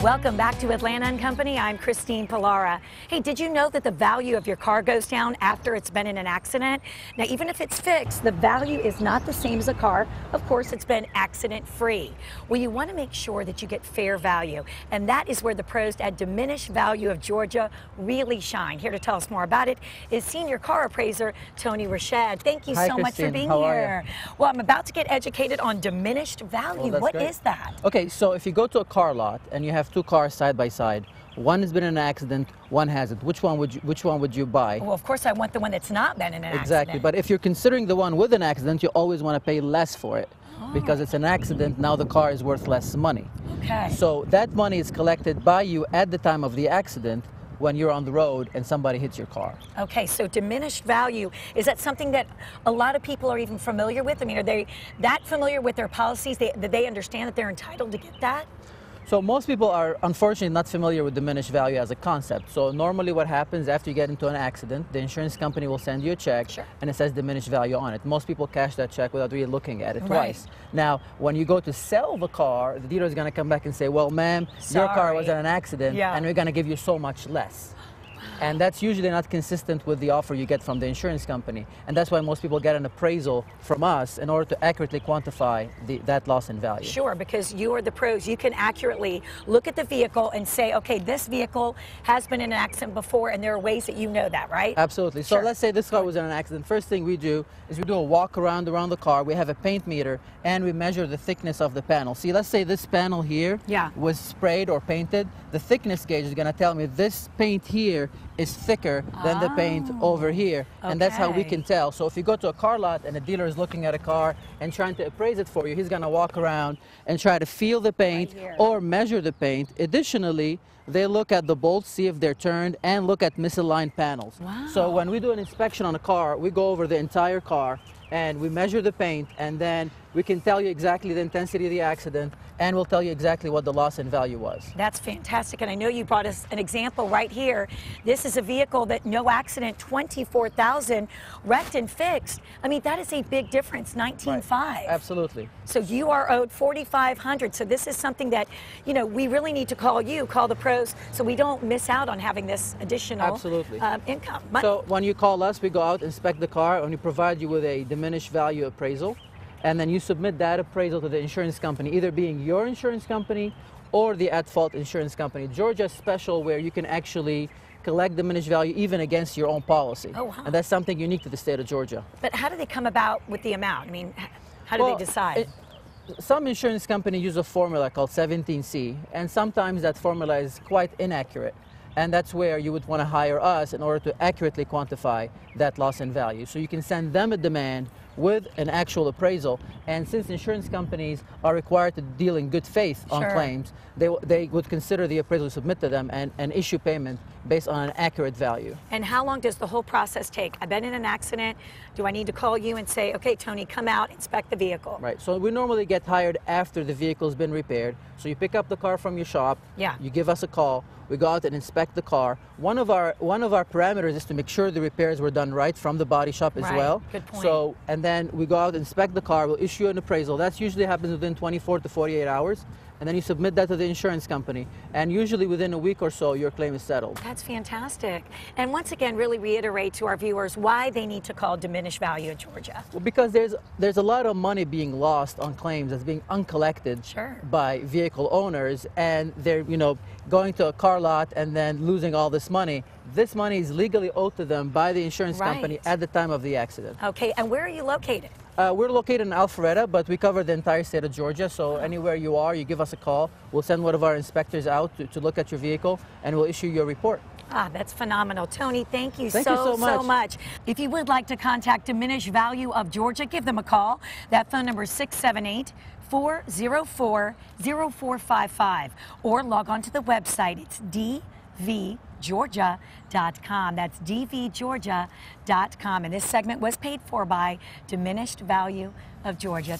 Welcome back to Atlanta and Company. I'm Christine Pilara. Hey, did you know that the value of your car goes down after it's been in an accident? Now, even if it's fixed, the value is not the same as a car. Of course, it's been accident-free. Well, you want to make sure that you get fair value, and that is where the pros at Diminished Value of Georgia really shine. Here to tell us more about it is senior car appraiser Tony Rashad. Thank you so much for being here. Well, I'm about to get educated on diminished value. What is that? Okay, so if you go to a car lot and you have two cars side by side, one has been in an accident, one hasn't. Which one would you buy? Well, of course I want the one that's not been in an accident. Exactly, but if you're considering the one with an accident, you always want to pay less for it. Because it's an accident, now the car is worth less money. Okay. So that money is collected by you at the time of the accident when you're on the road and somebody hits your car. Okay, so diminished value, is that something that a lot of people are even familiar with? I mean, are they that familiar with their policies that they understand that they're entitled to get that? So most people are unfortunately not familiar with diminished value as a concept. So normally what happens after you get into an accident, the insurance company will send you a check and it says diminished value on it. Most people cash that check without really looking at it twice. Now, when you go to sell the car, the dealer is going to come back and say, well, ma'am, your car was in an accident and we're going to give you so much less. And that's usually not consistent with the offer you get from the insurance company. And that's why most people get an appraisal from us in order to accurately quantify that loss in value. Sure, because you are the pros. You can accurately look at the vehicle and say, okay, this vehicle has been in an accident before, and there are ways that you know that, right? Absolutely. So let's say this car was in an accident. First thing we do is we do a walk around the car. We have a paint meter, and we measure the thickness of the panel. See, let's say this panel here was sprayed or painted. The thickness gauge is going to tell me this paint here is thicker than the paint over here, and that's how we can tell. So if you go to a car lot and a dealer is looking at a car and trying to appraise it for you, he's going to walk around and try to feel the paint or measure the paint. Additionally, they look at the bolts, see if they're turned, and look at misaligned panels. So when we do an inspection on a car, we go over the entire car and we measure the paint, and then we can tell you exactly the intensity of the accident, and we'll tell you exactly what the loss in value was. That's fantastic, and I know you brought us an example right here. This is a vehicle that no accident, 24,000, wrecked and fixed. I mean, that is a big difference, 19.5. Absolutely. So you are owed 4,500. So this is something that, you know, we really need to call the pros, so we don't miss out on having this additional income. So when you call us, we go out, inspect the car, and we provide you with a diminished value appraisal. And then you submit that appraisal to the insurance company, either being your insurance company or the at-fault insurance company. Georgia's special where you can actually collect diminished value even against your own policy. And that's something unique to the state of Georgia. But how do they come about with the amount? I mean, how do they decide? Some insurance companies use a formula called 17C, and sometimes that formula is quite inaccurate. And that's where you would want to hire us in order to accurately quantify that loss in value. So you can send them a demand with an actual appraisal, and since insurance companies are required to deal in good faith on claims, they would consider the appraisal to submit to them and issue payment based on an accurate value. And how long does the whole process take? I've been in an accident. Do I need to call you and say, okay, Tony, come out, inspect the vehicle? Right. So we normally get hired after the vehicle's been repaired. So you pick up the car from your shop. You give us a call. We go out and inspect the car. One of our parameters is to make sure the repairs were done right from the body shop as well. Good point. So, and then we go out and inspect the car. We'll issue an appraisal. That usually happens within 24 to 48 hours. And then you submit that to the insurance company. And usually within a week or so, your claim is settled. That's fantastic. And once again, really reiterate to our viewers why they need to call Diminished Value of Georgia. Well, because there's a lot of money being lost on claims that's being uncollected by vehicle owners, and they're, you know, going to a car lot and then losing all this money. This money is legally owed to them by the insurance company at the time of the accident. Okay, and where are you located? We're located in Alpharetta, but we cover the entire state of Georgia, so anywhere you are, you give us a call. We'll send one of our inspectors out to look at your vehicle, and we'll issue your report. That's phenomenal. Tony, thank you so much. If you would like to contact Diminished Value of Georgia, give them a call. That phone number is 678-404-0455, or log on to the website. It's dvgeorgia.com. That's dvgeorgia.com. And this segment was paid for by Diminished Value of Georgia.